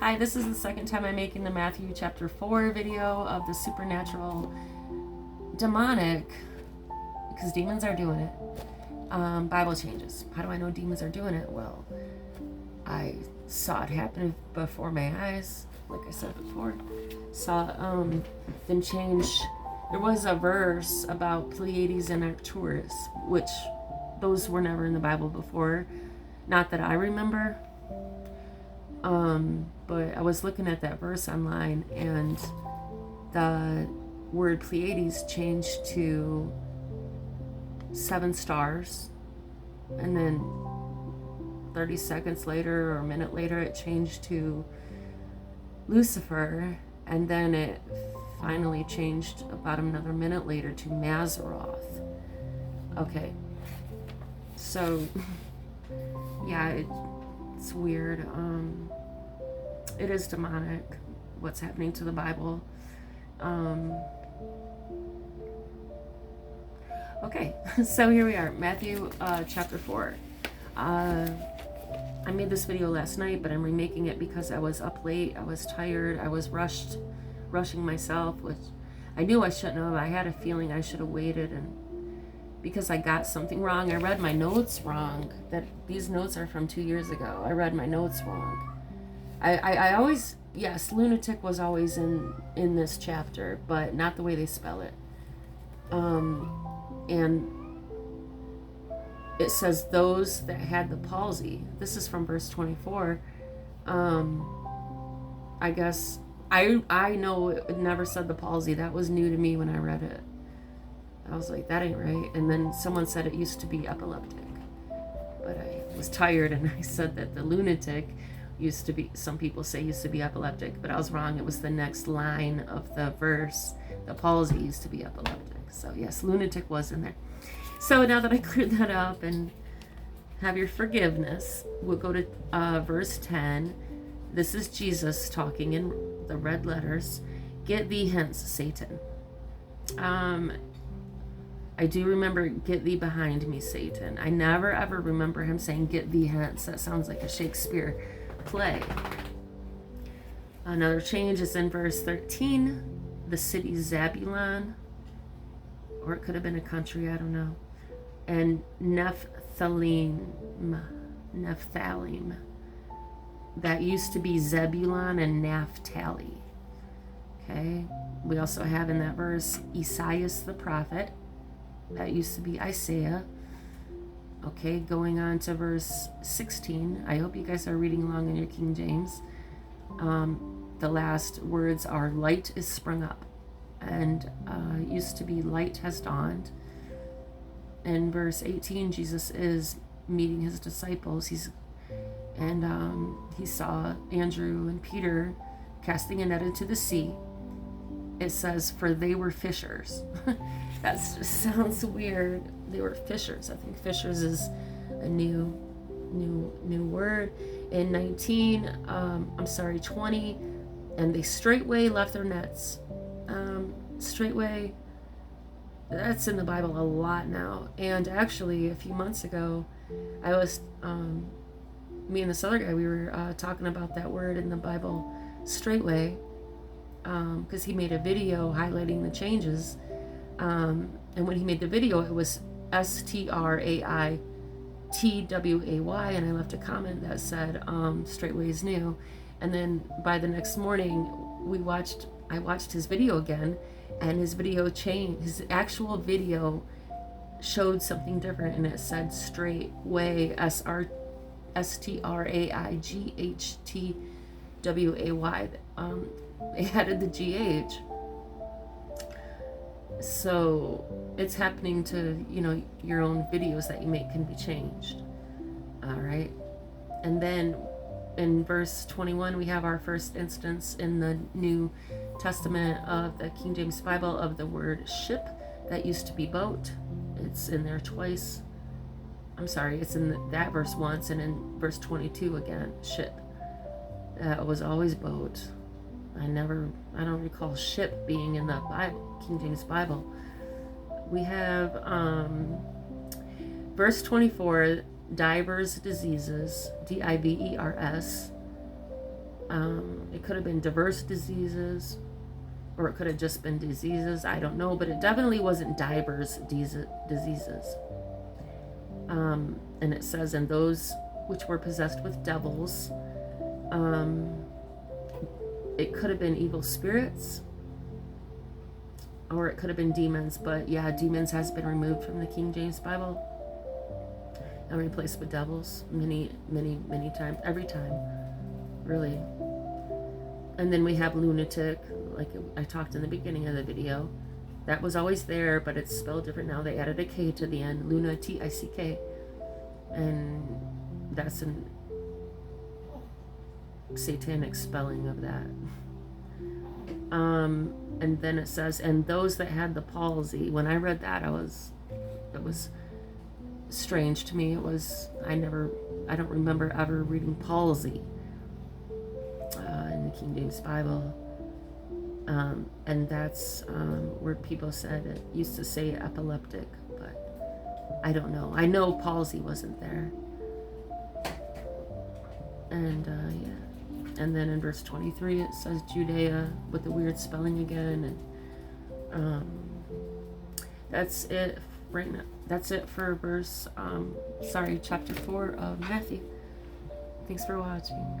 Hi, this is the second time I'm making the Matthew chapter 4 video of the supernatural demonic, because demons are doing it, Bible changes. How do I know demons are doing it? Well, I saw it happen before my eyes, like I said before. Saw them change. There was a verse about Pleiades and Arcturus, which those were never in the Bible before. Not that I remember. But I was looking at that verse online, and the word Pleiades changed to 7 stars, and then 30 seconds later or a minute later it changed to Lucifer, and then it finally changed about another minute later to Mazzaroth. Okay, so yeah, it's weird. It is demonic what's happening to the Bible. Okay, so here we are, Matthew chapter 4. I made this video last night, but I'm remaking it because I was up late, I was tired, I was rushing myself, which I knew I shouldn't have. I had a feeling I should have waited, and because I got something wrong. I read my notes wrong. That these notes are from 2 years ago. I read my notes wrong. I always, yes, lunatic was always in this chapter, but not the way they spell it. And it says those that had the palsy. This is from verse 24. I guess I know it never said the palsy. That was new to me when I read it. I was like, that ain't right. And then someone said it used to be epileptic. But I was tired and I said that the lunatic used to be, some people say used to be epileptic, but I was wrong. It was the next line of the verse. The palsy used to be epileptic. So yes, lunatic was in there. So now that I cleared that up and have your forgiveness, we'll go to verse 10. This is Jesus talking in the red letters. Get thee hence, Satan. I do remember, get thee behind me, Satan. I never ever remember him saying, get thee hence. That sounds like a Shakespeare play. Another change is in verse 13. The city Zabulon, or it could have been a country, I don't know. And Nephthalim. That used to be Zebulon and Naphtali. Okay. We also have in that verse Esaias the prophet. That used to be Isaiah. Okay, going on to verse 16. I hope you guys are reading along in your King James. The last words are light is sprung up. And used to be light has dawned. In verse 18, Jesus is meeting his disciples. He saw Andrew and Peter casting a net into the sea. It says, for they were fishers. That just sounds weird. They were fishers. I think fishers is a new word. In 20, and they straightway left their nets. Straightway, that's in the Bible a lot now. And actually, a few months ago, I was, me and this other guy, we were talking about that word in the Bible, straightway, because he made a video highlighting the changes. And when he made the video, it was STRAITWAY, and I left a comment that said, straightway is new. And then by the next morning, I watched his video again, and his video changed. His actual video showed something different, and it said straightway, STRAIGHTWAY. They added the GH. So it's happening to, your own videos that you make can be changed. All right. And then in verse 21, we have our first instance in the New Testament of the King James Bible of the word ship. That used to be boat. It's in there twice. I'm sorry, it's in that verse once, and in verse 22 again, ship. That was always boat. I don't recall ship being in the Bible, King James Bible. We have verse 24, divers diseases, DIVERS. It could have been diverse diseases, or it could have just been diseases. I don't know, but it definitely wasn't diverse diseases. And it says, and those which were possessed with devils, it could have been evil spirits, or it could have been demons. But yeah, demons has been removed from the King James Bible and replaced with devils many times, every time, really. And then we have lunatic, like I talked in the beginning of the video. That was always there, but it's spelled different now. They added a K to the end, Luna, T-I-C-K. And that's a satanic spelling of that. And then it says, and those that had the palsy. When I read that, it was strange to me. I don't remember ever reading palsy in the King James Bible. And that's where people said it used to say epileptic, but I don't know. I know palsy wasn't there. And yeah. And then in verse 23 it says Judea with the weird spelling again. And that's it right now. That's it for chapter 4 of Matthew. Thanks for watching.